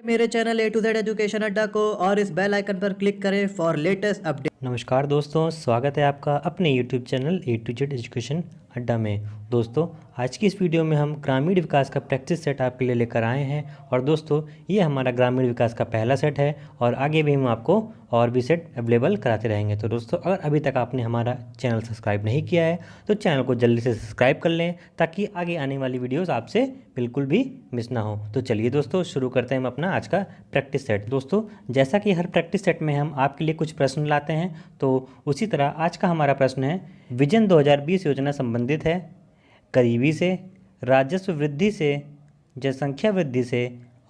मेरे channel A to Z education अड्डा को और इस बेल आइकन पर क्लिक करें फॉर लेटेस्ट अपडेट। नमस्कार दोस्तों, स्वागत है आपका अपने YouTube channel A to Z education अड्डा में। दोस्तों, आज की इस वीडियो में हम ग्रामीण विकास का प्रैक्टिस सेट आपके लिए लेकर आए हैं। और दोस्तों, ये हमारा ग्रामीण विकास का पहला सेट है और आगे भी हम आपको और भी सेट अवेलेबल कराते रहेंगे। तो दोस्तों, अगर अभी तक आपने हमारा चैनल सब्सक्राइब नहीं किया है तो चैनल को जल्दी से सब्सक्राइब कर लें ताकि आगे आने वाली वीडियोज़ आपसे बिल्कुल भी मिस ना हो। तो चलिए दोस्तों, शुरू करते हैं हम अपना आज का प्रैक्टिस सेट। दोस्तों, जैसा कि हर प्रैक्टिस सेट में हम आपके लिए कुछ प्रश्न लाते हैं, तो उसी तरह आज का हमारा प्रश्न है विजन 2020 योजना संबंधित है गरीबी से, राजस्व वृद्धि से, जनसंख्या वृद्धि से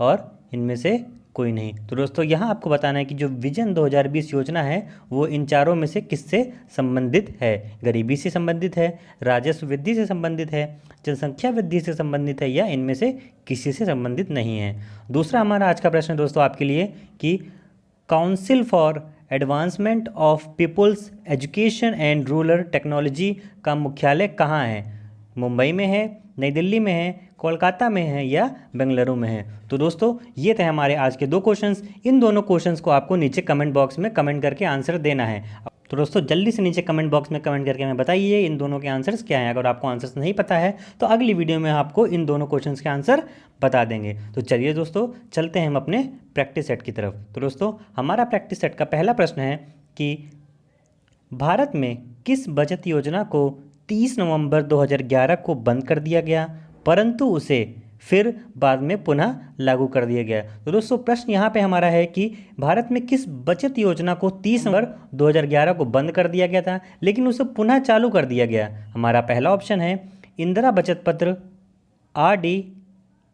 और इनमें से कोई नहीं। तो दोस्तों, यहाँ आपको बताना है कि जो विजन 2020 योजना है वो इन चारों में से किससे संबंधित है। गरीबी से संबंधित है, राजस्व वृद्धि से संबंधित है, जनसंख्या वृद्धि से संबंधित है या इनमें से किसी से संबंधित नहीं है। दूसरा हमारा आज का प्रश्न दोस्तों आपके लिए कि council for advancement of people's education and rural technology का मुख्यालय कहाँ है। मुंबई में है, नई दिल्ली में है, कोलकाता में है या बेंगलुरु में है। तो दोस्तों, ये थे हमारे आज के दो क्वेश्चंस। इन दोनों क्वेश्चंस को आपको नीचे कमेंट बॉक्स में कमेंट करके आंसर देना है। तो दोस्तों, जल्दी से नीचे कमेंट बॉक्स में कमेंट करके हमें बताइए इन दोनों के आंसर्स क्या हैं। अगर आपको आंसर्स नहीं पता है तो अगली वीडियो में आपको इन दोनों क्वेश्चंस के आंसर बता देंगे। तो चलिए दोस्तों, चलते हैं हम अपने प्रैक्टिस सेट की तरफ। तो दोस्तों, हमारा प्रैक्टिस सेट का पहला प्रश्न है कि भारत में किस बचत योजना को 30 नवंबर 2011 को बंद कर दिया गया परंतु उसे फिर बाद में पुनः लागू कर दिया गया। तो दोस्तों, प्रश्न यहाँ पे हमारा है कि भारत में किस बचत योजना को 30 नवंबर 2011 को बंद कर दिया गया था लेकिन उसे पुनः चालू कर दिया गया। हमारा पहला ऑप्शन है इंदिरा बचत पत्र, RD,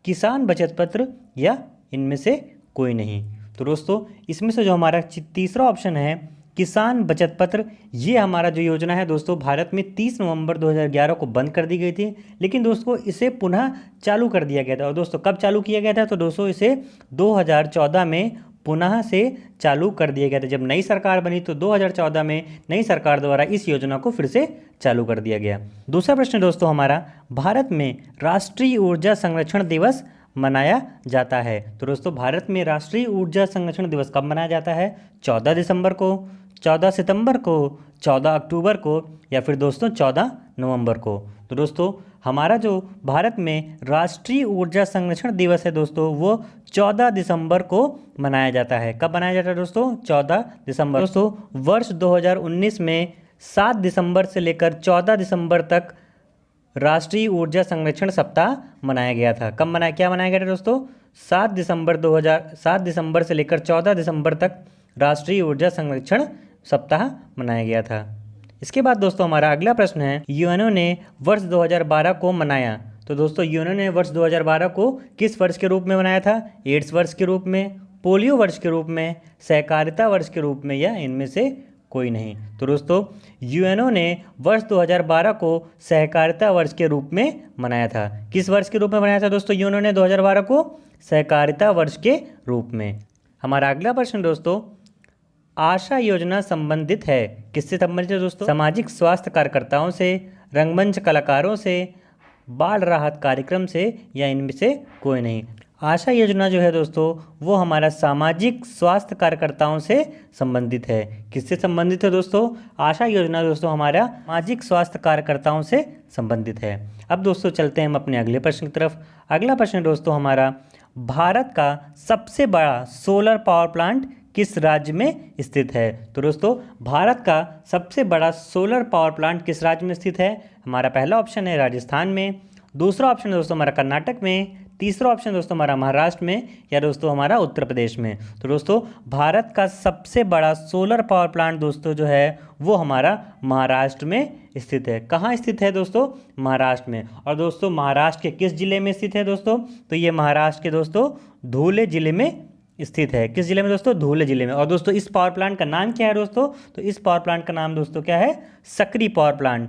किसान बचत पत्र या इनमें से कोई नहीं। तो दोस्तों, इसमें से जो हमारा तीसरा ऑप्शन है किसान बचत पत्र, ये हमारा जो योजना है दोस्तों भारत में 30 नवंबर 2011 को बंद कर दी गई थी लेकिन दोस्तों इसे पुनः चालू कर दिया गया था। और दोस्तों, कब चालू किया गया था? तो दोस्तों इसे 2014 में पुनः से चालू कर दिया गया था। जब नई सरकार बनी तो 2014 में नई सरकार द्वारा इस योजना को फिर से चालू कर दिया गया। दूसरा प्रश्न दोस्तों हमारा, भारत में राष्ट्रीय ऊर्जा संरक्षण दिवस मनाया जाता है। तो दोस्तों, भारत में राष्ट्रीय ऊर्जा संरक्षण दिवस कब मनाया जाता है? 14 दिसंबर को, 14 सितंबर को, 14 अक्टूबर को या फिर दोस्तों 14 नवंबर को। तो दोस्तों, हमारा जो भारत में राष्ट्रीय ऊर्जा संरक्षण दिवस है दोस्तों वो 14 दिसंबर को मनाया जाता है। कब मनाया जाता है दोस्तों? 14 दिसंबर। दोस्तों, वर्ष 2019 में 7 दिसंबर से लेकर 14 दिसंबर तक राष्ट्रीय ऊर्जा संरक्षण सप्ताह मनाया गया था। कब मनाया गया था दोस्तों? 7 दिसंबर से लेकर 14 दिसंबर तक राष्ट्रीय ऊर्जा संरक्षण सप्ताह मनाया गया था। इसके बाद दोस्तों हमारा अगला प्रश्न है यूएनओ ने वर्ष 2012 को मनाया। तो दोस्तों, यूएनओ ने वर्ष 2012 को किस वर्ष के रूप में मनाया था? एड्स वर्ष के रूप में, पोलियो वर्ष के रूप में, सहकारिता वर्ष के रूप में या इनमें से कोई नहीं। तो दोस्तों, यूएनओ ने वर्ष 2012 को सहकारिता वर्ष के रूप में मनाया था। किस वर्ष के रूप में मनाया था दोस्तों यूएनओ ने 2012 को? सहकारिता वर्ष के रूप में। हमारा अगला प्रश्न दोस्तों, आशा योजना संबंधित है किससे संबंधित है दोस्तों? सामाजिक स्वास्थ्य कार्यकर्ताओं से, रंगमंच कलाकारों से, बाल राहत कार्यक्रम से या इनमें से कोई नहीं। आशा योजना जो है दोस्तों वो हमारा सामाजिक स्वास्थ्य कार्यकर्ताओं से संबंधित है। किससे संबंधित है दोस्तों? आशा योजना दोस्तों हमारा सामाजिक स्वास्थ्य कार्यकर्ताओं से संबंधित है। अब दोस्तों चलते हैं हम अपने अगले प्रश्न की तरफ। अगला प्रश्न दोस्तों हमारा, भारत का सबसे बड़ा सोलर पावर प्लांट किस राज्य में स्थित है? तो दोस्तों, भारत का सबसे बड़ा सोलर पावर प्लांट किस राज्य में स्थित है? हमारा पहला ऑप्शन है राजस्थान में, दूसरा ऑप्शन है दोस्तों हमारा कर्नाटक में, तीसरा ऑप्शन दोस्तों हमारा महाराष्ट्र में या दोस्तों हमारा उत्तर प्रदेश में। तो दोस्तों, भारत का सबसे बड़ा सोलर पावर प्लांट दोस्तों जो है वो हमारा महाराष्ट्र में स्थित है। कहाँ स्थित है दोस्तों? महाराष्ट्र में। और दोस्तों, महाराष्ट्र के किस जिले में स्थित है दोस्तों? तो ये महाराष्ट्र के दोस्तों धुले जिले में स्थित है। किस जिले में दोस्तों? धुले जिले में। और दोस्तों, इस पावर प्लांट का नाम क्या है दोस्तों? तो इस पावर प्लांट का नाम दोस्तों क्या है? Sakri power plant,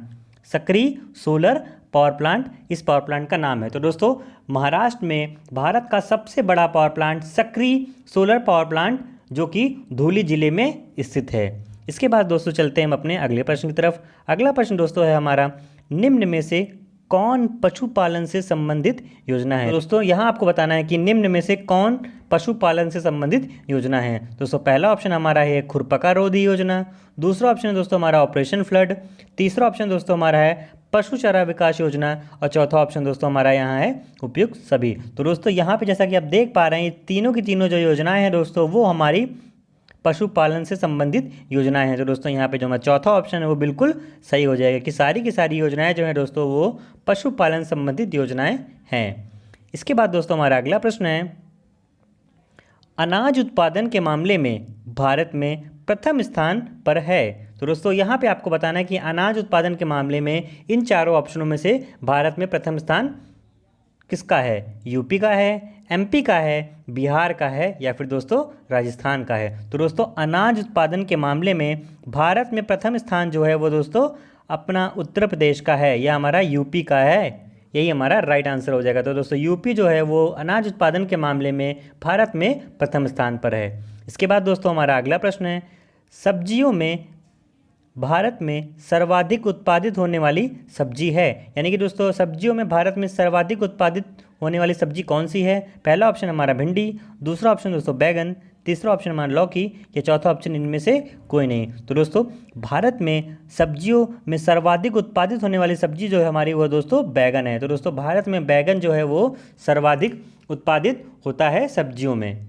Sakri solar power plant इस पावर प्लांट का नाम है। तो दोस्तों, महाराष्ट्र में भारत का सबसे बड़ा power plant Sakri solar power plant जो कि धुले जिले में स्थित है। इसके बाद दोस्तों चलते हैं हम अपने अगले प्रश्न की तरफ। अगला प्रश्न दोस्तों है हमारा, निम्न में से कौन पशुपालन से संबंधित योजना है। तो दोस्तों यहाँ आपको बताना है कि निम्न में से कौन पशुपालन से संबंधित योजना है। दोस्तों पहला ऑप्शन हमारा है खुरपका रोधी योजना, दूसरा ऑप्शन है दोस्तों हमारा ऑपरेशन फ्लड, तीसरा ऑप्शन दोस्तों हमारा है पशु चारा विकास योजना और चौथा ऑप्शन दोस्तों हमारा यहाँ है उपयुक्त सभी। तो दोस्तों यहाँ पे जैसा कि आप देख पा रहे हैं तीनों की तीनों जो योजनाएं हैं दोस्तों वो हमारी पशुपालन से संबंधित योजनाएं हैं। तो दोस्तों यहाँ पे जो हमारा चौथा ऑप्शन है वो बिल्कुल सही हो जाएगा कि सारी की सारी योजनाएं जो हैं दोस्तों वो पशुपालन संबंधित योजनाएं हैं। इसके बाद दोस्तों हमारा अगला प्रश्न है, अनाज उत्पादन के मामले में भारत में प्रथम स्थान पर है। तो दोस्तों यहाँ पे आपको बताना है कि अनाज उत्पादन के मामले में इन चारों ऑप्शनों में से भारत में प्रथम स्थान किसका है। यूपी का है, एमपी का है, बिहार का है या फिर दोस्तों राजस्थान का है। तो दोस्तों अनाज उत्पादन के मामले में भारत में प्रथम स्थान जो है वो दोस्तों अपना उत्तर प्रदेश का है या हमारा यूपी का है। यही हमारा राइट आंसर हो जाएगा। तो दोस्तों यूपी जो है वो अनाज उत्पादन के मामले में भारत में प्रथम स्थान पर है। इसके बाद दोस्तों हमारा अगला प्रश्न है, सब्जियों में भारत में सर्वाधिक उत्पादित होने वाली सब्जी है। यानी कि दोस्तों सब्जियों में भारत में सर्वाधिक उत्पादित होने वाली सब्जी कौन सी है। पहला ऑप्शन हमारा भिंडी, दूसरा ऑप्शन दोस्तों बैगन, तीसरा ऑप्शन हमारा लौकी या चौथा ऑप्शन इनमें से कोई नहीं। तो दोस्तों भारत में सब्जियों में सर्वाधिक उत्पादित होने वाली सब्जी जो है हमारी वो दोस्तों बैगन है। तो दोस्तों भारत में बैगन जो है वो सर्वाधिक उत्पादित होता है सब्जियों में।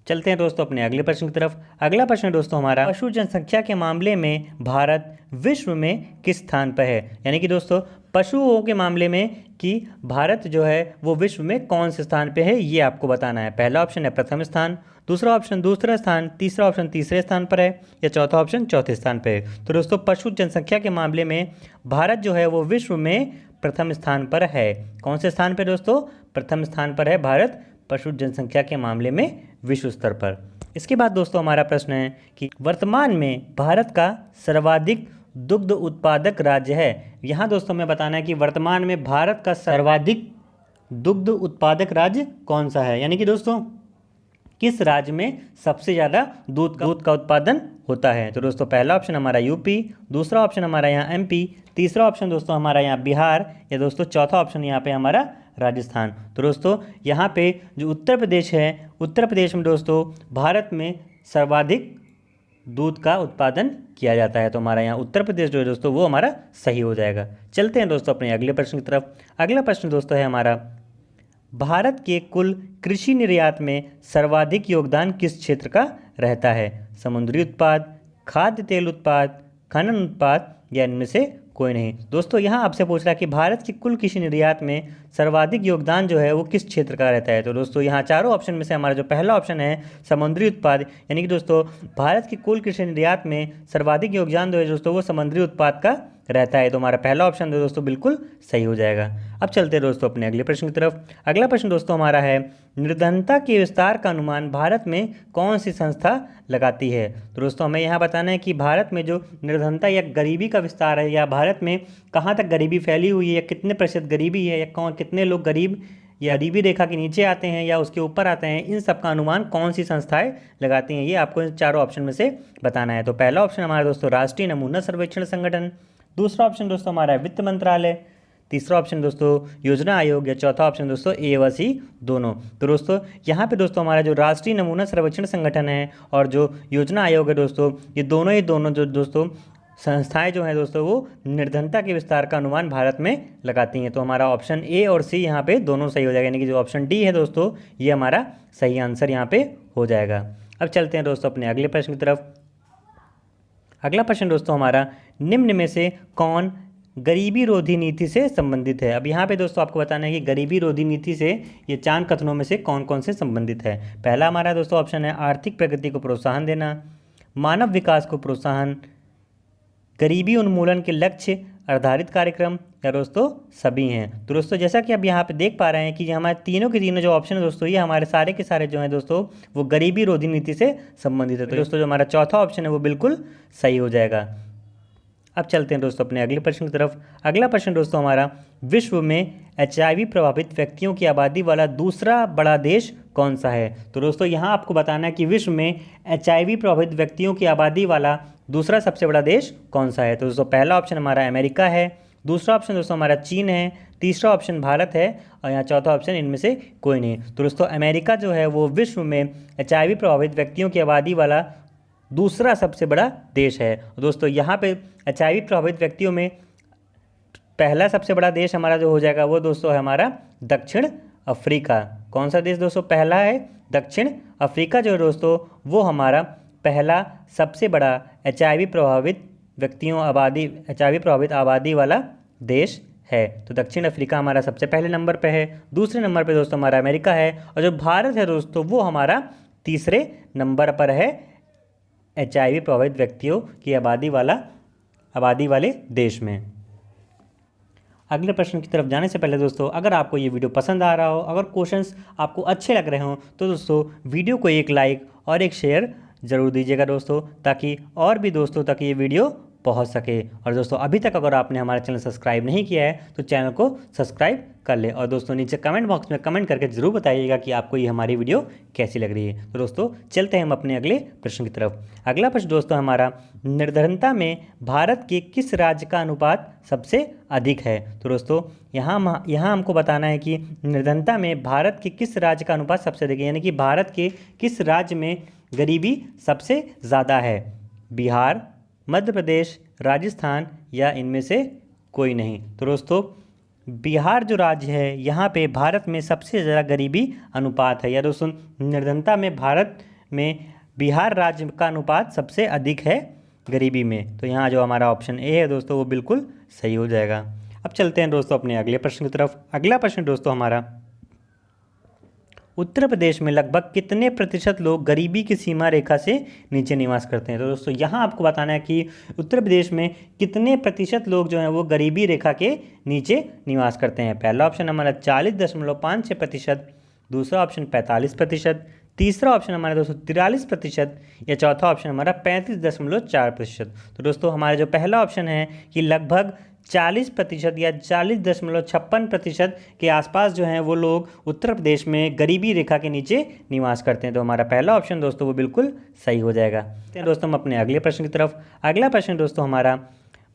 चलते हैं दोस्तों अपने अगले प्रश्न की तरफ। अगला प्रश्न दोस्तों हमारा, पशु जनसंख्या के मामले में भारत विश्व में किस स्थान पर है। यानी कि दोस्तों पशुओं के मामले में कि भारत जो है वो विश्व में कौन से स्थान पे है ये आपको बताना है। पहला ऑप्शन है प्रथम स्थान, दूसरा ऑप्शन दूसरा स्थान, तीसरा ऑप्शन तीसरे स्थान पर है या चौथा ऑप्शन चौथे स्थान पर है। तो दोस्तों पशु जनसंख्या के मामले में भारत जो है वो विश्व में प्रथम स्थान पर है। कौन से स्थान पर दोस्तों, प्रथम स्थान पर है भारत पशु जनसंख्या के मामले में विश्व स्तर पर। इसके बाद दोस्तों हमारा प्रश्न है कि वर्तमान में भारत का सर्वाधिक दुग्ध उत्पादक राज्य है। यहाँ दोस्तों हमें बताना है कि वर्तमान में भारत का सर्वाधिक दुग्ध उत्पादक राज्य कौन सा है। यानी कि दोस्तों किस राज्य में सबसे ज़्यादा दूध का उत्पादन होता है। तो दोस्तों पहला ऑप्शन हमारा यूपी, दूसरा ऑप्शन हमारा यहाँ एमपी, तीसरा ऑप्शन दोस्तों हमारा यहाँ बिहार या दोस्तों चौथा ऑप्शन यहाँ पे हमारा राजस्थान। तो दोस्तों यहाँ पे जो उत्तर प्रदेश है, उत्तर प्रदेश में दोस्तों भारत में सर्वाधिक दूध का उत्पादन किया जाता है। तो हमारा यहाँ उत्तर प्रदेश जो है दोस्तों वो हमारा सही हो जाएगा। चलते हैं दोस्तों अपने अगले प्रश्न की तरफ। अगला प्रश्न दोस्तों है हमारा, भारत के कुल कृषि निर्यात में सर्वाधिक योगदान किस क्षेत्र का रहता है। समुद्री उत्पाद, खाद्य तेल उत्पाद, खनन उत्पाद या इनमें से कोई नहीं। दोस्तों यहाँ आपसे पूछ रहा है कि भारत की कुल कृषि निर्यात में सर्वाधिक योगदान जो है वो किस क्षेत्र का रहता है। तो दोस्तों यहाँ चारों ऑप्शन में से हमारा जो पहला ऑप्शन है समुद्री उत्पाद, यानी कि दोस्तों भारत की कुल कृषि निर्यात में सर्वाधिक योगदान जो है दोस्तों वो समुद्री उत्पाद का रहता है। तो हमारा पहला ऑप्शन दोस्तों बिल्कुल सही हो जाएगा। अब चलते हैं दोस्तों अपने अगले प्रश्न की तरफ। अगला प्रश्न दोस्तों हमारा है, निर्धनता के विस्तार का अनुमान भारत में कौन सी संस्था लगाती है। तो दोस्तों हमें यहाँ बताना है कि भारत में जो निर्धनता या गरीबी का विस्तार है या भारत में कहाँ तक गरीबी फैली हुई है या कितने प्रतिशत गरीबी है या कितने लोग गरीब या गरीबी रेखा के नीचे आते हैं या उसके ऊपर आते हैं, इन सब का अनुमान कौन सी संस्थाएं लगाती हैं ये आपको इन चारों ऑप्शन में से बताना है। तो पहला ऑप्शन हमारा दोस्तों राष्ट्रीय नमूना सर्वेक्षण संगठन, दूसरा ऑप्शन दोस्तों हमारा है वित्त मंत्रालय, तीसरा ऑप्शन दोस्तों योजना आयोग या चौथा ऑप्शन दोस्तों ए व सी दोनों। तो दोस्तों यहाँ पे दोस्तों हमारा जो राष्ट्रीय नमूना सर्वेक्षण संगठन है और जो योजना आयोग है दोस्तों, ये दोनों जो दोस्तों संस्थाएं जो हैं दोस्तों वो निर्धनता के विस्तार का अनुमान भारत में लगाती हैं। तो हमारा ऑप्शन ए और सी यहाँ पे दोनों सही हो जाएगा, यानी कि जो ऑप्शन डी है दोस्तों ये हमारा सही आंसर यहाँ पे हो जाएगा। अब चलते हैं दोस्तों अपने अगले प्रश्न की तरफ। अगला प्रश्न दोस्तों हमारा, निम्न में से कौन गरीबी रोधी नीति से संबंधित है। अब यहाँ पे दोस्तों आपको बताना है कि गरीबी रोधी नीति से ये 4 कथनों में से कौन कौन से संबंधित है। पहला हमारा दोस्तों ऑप्शन है आर्थिक प्रगति को प्रोत्साहन देना, मानव विकास को प्रोत्साहन, गरीबी उन्मूलन के लक्ष्य आधारित कार्यक्रम या दोस्तों सभी हैं। तो दोस्तों जैसा कि अब यहाँ पे देख पा रहे हैं कि हमारे तीनों के तीनों जो ऑप्शन है दोस्तों ये हमारे सारे के सारे जो हैं दोस्तों वो गरीबी रोधी नीति से संबंधित है। तो दोस्तों जो हमारा चौथा ऑप्शन है वो बिल्कुल सही हो जाएगा। अब चलते हैं दोस्तों अपने अगले प्रश्न की तरफ। अगला प्रश्न दोस्तों हमारा, विश्व में HIV प्रभावित व्यक्तियों की आबादी वाला दूसरा बड़ा देश कौन सा है। तो दोस्तों यहाँ आपको बताना है कि विश्व में HIV प्रभावित व्यक्तियों की आबादी वाला दूसरा सबसे बड़ा देश कौन सा है। तो दोस्तों पहला ऑप्शन हमारा अमेरिका है, दूसरा ऑप्शन दोस्तों हमारा चीन है, तीसरा ऑप्शन भारत है और यहाँ चौथा ऑप्शन इनमें से कोई नहीं। तो दोस्तों अमेरिका जो है वो विश्व में HIV प्रभावित व्यक्तियों की आबादी वाला दूसरा सबसे बड़ा देश है। दोस्तों यहाँ पे HIV प्रभावित व्यक्तियों में पहला सबसे बड़ा देश हमारा जो हो जाएगा वो दोस्तों है हमारा दक्षिण अफ्रीका। कौन सा देश दोस्तों पहला है? दक्षिण अफ्रीका जो है दोस्तों वो हमारा पहला सबसे बड़ा HIV प्रभावित आबादी वाला देश है। तो दक्षिण अफ्रीका हमारा सबसे पहले नंबर पे है। दूसरे नंबर पे दोस्तों हमारा अमेरिका है और जो भारत है दोस्तों वो हमारा तीसरे नंबर पर है HIV प्रभावित व्यक्तियों की आबादी वाले देश में। अगले प्रश्न की तरफ जाने से पहले दोस्तों अगर आपको ये वीडियो पसंद आ रहा हो, अगर क्वेश्चंस आपको अच्छे लग रहे हों तो दोस्तों वीडियो को एक लाइक और एक शेयर ज़रूर दीजिएगा दोस्तों, ताकि और भी दोस्तों तक ये वीडियो पहुंच सके। और दोस्तों अभी तक अगर आपने हमारा चैनल सब्सक्राइब नहीं किया है तो चैनल को सब्सक्राइब कर ले। और दोस्तों नीचे कमेंट बॉक्स में कमेंट करके ज़रूर बताइएगा कि आपको ये हमारी वीडियो कैसी लग रही है। तो दोस्तों चलते हैं हम अपने अगले प्रश्न की तरफ। अगला प्रश्न दोस्तों हमारा, निर्धनता में भारत के किस राज्य का अनुपात सबसे अधिक है? तो दोस्तों यहाँ हमको बताना है कि निर्धनता में भारत के किस राज्य का अनुपात सबसे अधिक है, यानी कि भारत के किस राज्य में गरीबी सबसे ज़्यादा है? बिहार, मध्य प्रदेश, राजस्थान या इनमें से कोई नहीं। तो दोस्तों बिहार जो राज्य है यहाँ पे भारत में सबसे ज़्यादा गरीबी अनुपात है, या दोस्तों निर्धनता में भारत में बिहार राज्य का अनुपात सबसे अधिक है गरीबी में। तो यहाँ जो हमारा ऑप्शन ए है दोस्तों वो बिल्कुल सही हो जाएगा। अब चलते हैं दोस्तों अपने अगले प्रश्न की तरफ। अगला प्रश्न दोस्तों हमारा, उत्तर प्रदेश में लगभग कितने प्रतिशत लोग गरीबी की सीमा रेखा से नीचे निवास करते हैं? तो दोस्तों यहाँ आपको बताना है कि उत्तर प्रदेश में कितने प्रतिशत लोग जो हैं वो गरीबी रेखा के नीचे निवास करते हैं। पहला ऑप्शन हमारा 40.56%, दूसरा ऑप्शन 45%, तीसरा ऑप्शन हमारा दोस्तों 43% या चौथा ऑप्शन हमारा 35.4%। तो दोस्तों हमारा जो पहला ऑप्शन है कि लगभग 40% या 40.56% के आसपास जो हैं वो लोग उत्तर प्रदेश में गरीबी रेखा के नीचे निवास करते हैं। तो हमारा पहला ऑप्शन दोस्तों वो बिल्कुल सही हो जाएगा। तो दोस्तों हम अपने अगले प्रश्न की तरफ। अगला प्रश्न दोस्तों हमारा,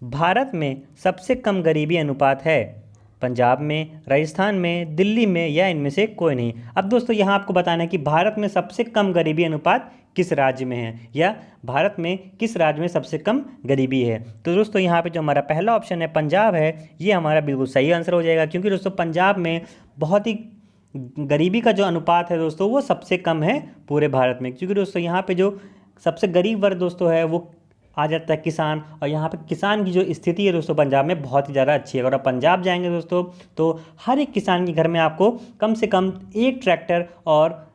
भारत में सबसे कम गरीबी अनुपात है पंजाब में, राजस्थान में, दिल्ली में या इनमें से कोई नहीं। अब दोस्तों यहाँ आपको बताना है कि भारत में सबसे कम गरीबी अनुपात किस राज्य में है, या भारत में किस राज्य में सबसे कम गरीबी है। तो दोस्तों यहाँ पे जो हमारा पहला ऑप्शन है पंजाब है, ये हमारा बिल्कुल सही आंसर हो जाएगा, क्योंकि दोस्तों पंजाब में बहुत ही गरीबी का जो अनुपात है दोस्तों वो सबसे कम है पूरे भारत में। क्योंकि दोस्तों यहाँ पे जो सबसे गरीब वर्ग दोस्तों है वो आ जाता है किसान, और यहाँ पे किसान की जो स्थिति है दोस्तों पंजाब में बहुत ही ज़्यादा अच्छी है। अगर आप पंजाब जाएंगे दोस्तों तो हर एक किसान के घर में आपको कम से कम एक ट्रैक्टर और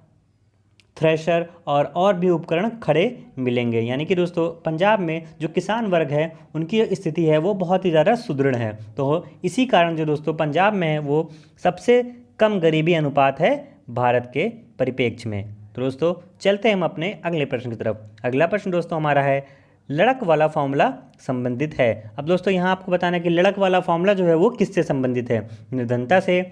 थ्रेशर और भी उपकरण खड़े मिलेंगे। यानी कि दोस्तों पंजाब में जो किसान वर्ग है उनकी स्थिति है वो बहुत ही ज़्यादा सुदृढ़ है। तो इसी कारण जो दोस्तों पंजाब में है वो सबसे कम गरीबी अनुपात है भारत के परिप्रेक्ष्य में। तो दोस्तों चलते हैं हम अपने अगले प्रश्न की तरफ। अगला प्रश्न दोस्तों हमारा है, लड़क वाला फॉर्मूला संबंधित है। अब दोस्तों यहाँ आपको बताना है कि लड़क वाला फॉर्मूला जो है वो किससे संबंधित है? निर्धनता से,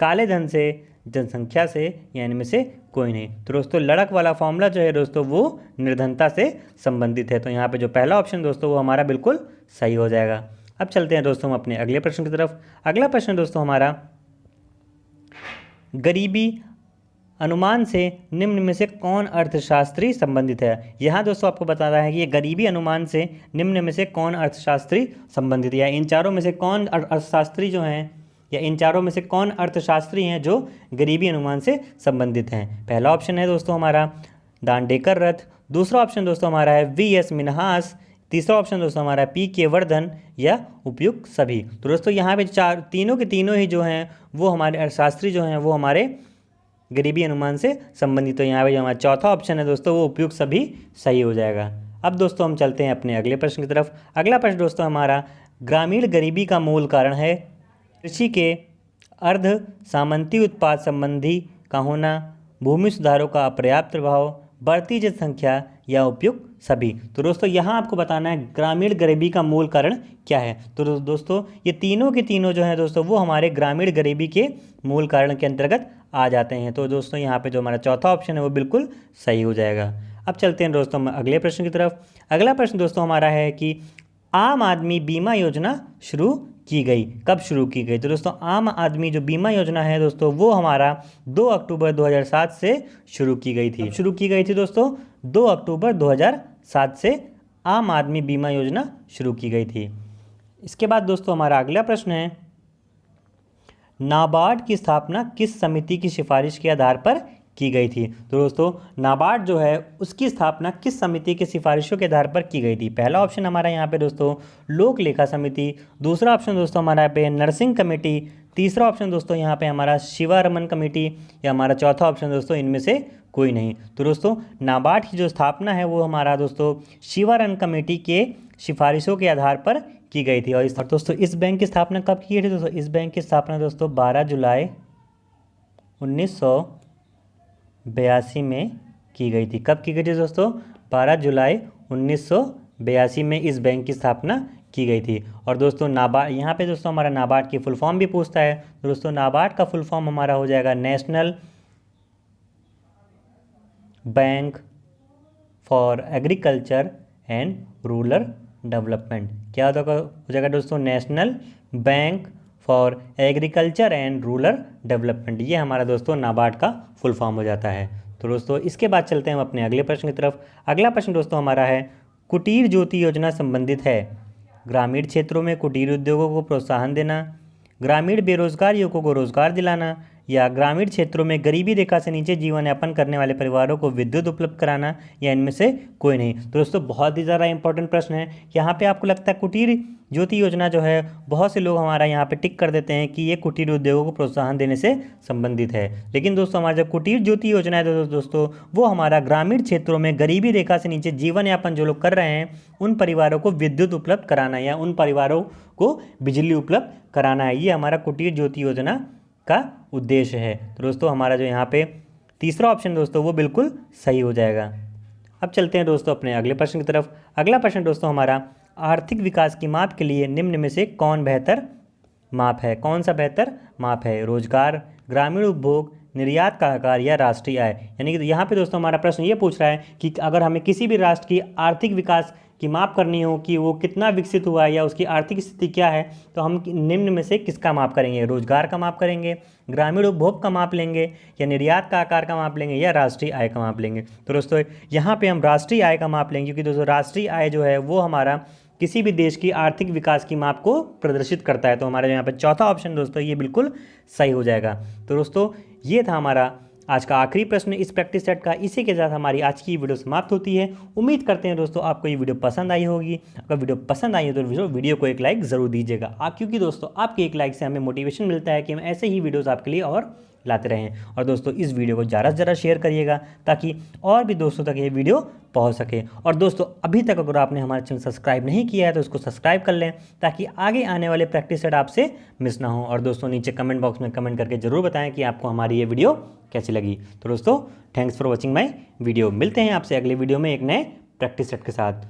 काले धन से, जनसंख्या से या इनमें से कोई नहीं। तो दोस्तों लड़क वाला फॉर्मूला जो है दोस्तों वो निर्धनता से संबंधित है। तो यहाँ पे जो पहला ऑप्शन दोस्तों वो हमारा बिल्कुल सही हो जाएगा। अब चलते हैं दोस्तों हम अपने अगले प्रश्न की तरफ। अगला प्रश्न दोस्तों हमारा, गरीबी अनुमान से निम्न में से कौन अर्थशास्त्री संबंधित है? यहाँ दोस्तों आपको बताना है कि ये गरीबी अनुमान से निम्न में से कौन अर्थशास्त्री संबंधित है, या इन चारों में से कौन अर्थशास्त्री जो हैं, या इन चारों में से कौन अर्थशास्त्री हैं जो गरीबी अनुमान से संबंधित हैं। पहला ऑप्शन है दोस्तों हमारा दांडेकर रथ, दूसरा ऑप्शन दोस्तों हमारा है वी.एस. मिन्हास, तीसरा ऑप्शन दोस्तों हमारा है पी.के. वर्धन या उपयुक्त सभी। तो दोस्तों यहाँ पे तीनों के तीनों ही जो हैं वो हमारे अर्थशास्त्री जो हैं वो हमारे गरीबी अनुमान से संबंधित। तो यहाँ पे जो हमारा चौथा ऑप्शन है दोस्तों वो उपयुक्त सभी सही हो जाएगा। अब दोस्तों हम चलते हैं अपने अगले प्रश्न की तरफ। अगला प्रश्न दोस्तों हमारा, ग्रामीण गरीबी का मूल कारण है कृषि के अर्ध सामंती उत्पाद संबंधी का होना, भूमि सुधारों का अपर्याप्त प्रभाव, बढ़ती जनसंख्या या उपयुक्त सभी। तो दोस्तों यहाँ आपको बताना है ग्रामीण गरीबी का मूल कारण क्या है। तो दोस्तों ये तीनों के तीनों जो हैं दोस्तों वो हमारे ग्रामीण गरीबी के मूल कारण के अंतर्गत आ जाते हैं। तो दोस्तों यहाँ पे जो हमारा चौथा ऑप्शन है वो बिल्कुल सही हो जाएगा। अब चलते हैं दोस्तों हम अगले प्रश्न की तरफ। अगला प्रश्न दोस्तों हमारा है कि आम आदमी बीमा योजना शुरू की गई, कब शुरू की गई? तो दोस्तों आम आदमी जो बीमा योजना है दोस्तों वो हमारा 2 अक्टूबर 2007 से शुरू की गई थी। शुरू की गई थी दोस्तों 2 अक्टूबर 2007 से आम आदमी बीमा योजना शुरू की गई थी। इसके बाद दोस्तों हमारा अगला प्रश्न है, नाबार्ड की स्थापना किस समिति की सिफारिश के आधार पर की गई थी? तो दोस्तों नाबार्ड जो है उसकी स्थापना किस समिति की सिफारिशों के आधार पर की गई थी? पहला ऑप्शन हमारा यहाँ पे दोस्तों लोक लेखा समिति, दूसरा ऑप्शन दोस्तों हमारा यहाँ पे नरसिंह कमेटी, तीसरा ऑप्शन दोस्तों यहाँ पे हमारा शिवारमन कमेटी, या हमारा चौथा ऑप्शन दोस्तों इनमें से कोई नहीं। तो दोस्तों नाबार्ड की जो स्थापना है वो हमारा दोस्तों शिवारमन कमेटी के सिफारिशों के आधार पर की गई थी। और दोस्तों इस बैंक की स्थापना कब की गई थी? दोस्तों इस बैंक की स्थापना दोस्तों 12 जुलाई 1982 में की गई थी। कब की गई थी दोस्तों? 12 जुलाई 1982 में इस बैंक की स्थापना की गई थी। और दोस्तों नाबार्ड, यहाँ पे दोस्तों हमारा नाबार्ड की फुल फॉर्म भी पूछता है। तो दोस्तों नाबार्ड का फुल फॉर्म हमारा हो जाएगा national bank for agriculture and rural development. क्या हो जाएगा दोस्तों? National bank for agriculture and rural development. ये हमारा दोस्तों नाबार्ड का फुल फॉर्म हो जाता है। तो दोस्तों इसके बाद चलते हैं हम अपने अगले प्रश्न की तरफ। अगला प्रश्न दोस्तों हमारा है, कुटीर ज्योति योजना संबंधित है ग्रामीण क्षेत्रों में कुटीर उद्योगों को प्रोत्साहन देना, ग्रामीण बेरोजगार युवकों को रोजगार दिलाना, या ग्रामीण क्षेत्रों में गरीबी रेखा से नीचे जीवन यापन करने वाले परिवारों को विद्युत उपलब्ध कराना, या इनमें से कोई नहीं। तो दोस्तों बहुत ही ज़्यादा इंपॉर्टेंट प्रश्न है। यहाँ पे आपको लगता है कुटीर ज्योति योजना जो है, बहुत से लोग हमारा यहाँ पे टिक कर देते हैं कि ये कुटीर उद्योगों को प्रोत्साहन देने से संबंधित है। लेकिन दोस्तों हमारा जो कुटीर ज्योति योजना है दोस्तों वो हमारा ग्रामीण क्षेत्रों में गरीबी रेखा से नीचे जीवन यापन जो लोग कर रहे हैं उन परिवारों को विद्युत उपलब्ध कराना, या उन परिवारों को बिजली उपलब्ध कराना है। ये हमारा कुटीर ज्योति योजना का उद्देश्य है। तो दोस्तों हमारा जो यहाँ पे तीसरा ऑप्शन दोस्तों वो बिल्कुल सही हो जाएगा। अब चलते हैं दोस्तों अपने अगले प्रश्न की तरफ। अगला प्रश्न दोस्तों हमारा, आर्थिक विकास की माप के लिए निम्न में से कौन बेहतर माप है? कौन सा बेहतर माप है? रोजगार, ग्रामीण उपभोग, निर्यात का आकार, या राष्ट्रीय आय? यानी कि यहाँ पे दोस्तों हमारा प्रश्न ये पूछ रहा है कि अगर हमें किसी भी राष्ट्र की आर्थिक विकास की माप करनी हो कि वो कितना विकसित हुआ है या उसकी आर्थिक स्थिति क्या है, तो हम निम्न में से किसका माप करेंगे? रोजगार का माप करेंगे, ग्रामीण उपभोग का माप लेंगे, या निर्यात का आकार का माप लेंगे, या राष्ट्रीय आय का माप लेंगे? तो दोस्तों यहाँ पे हम राष्ट्रीय आय का माप लेंगे, क्योंकि दोस्तों राष्ट्रीय आय जो है वो हमारा किसी भी देश की आर्थिक विकास की माप को प्रदर्शित करता है। तो हमारे यहाँ पर चौथा ऑप्शन दोस्तों ये बिल्कुल सही हो जाएगा। तो दोस्तों ये था हमारा आज का आखिरी प्रश्न इस प्रैक्टिस सेट का। इसी के साथ हमारी आज की वीडियो समाप्त होती है। उम्मीद करते हैं दोस्तों आपको ये वीडियो पसंद आई होगी। अगर वीडियो पसंद आई है तो वीडियो को एक लाइक ज़रूर दीजिएगा, क्योंकि दोस्तों आपके एक लाइक से हमें मोटिवेशन मिलता है कि हम ऐसे ही वीडियोज़ आपके लिए और लाते रहें। और दोस्तों इस वीडियो को ज़्यादा से ज़्यादा शेयर करिएगा ताकि और भी दोस्तों तक ये वीडियो पहुंच सके। और दोस्तों अभी तक अगर आपने हमारा चैनल सब्सक्राइब नहीं किया है तो उसको सब्सक्राइब कर लें ताकि आगे आने वाले प्रैक्टिस सेट आपसे मिस ना हो। और दोस्तों नीचे कमेंट बॉक्स में कमेंट करके ज़रूर बताएं कि आपको हमारी ये वीडियो कैसी लगी। तो दोस्तों thanks for watching my video. मिलते हैं आपसे अगले वीडियो में एक नए प्रैक्टिस सेट के साथ।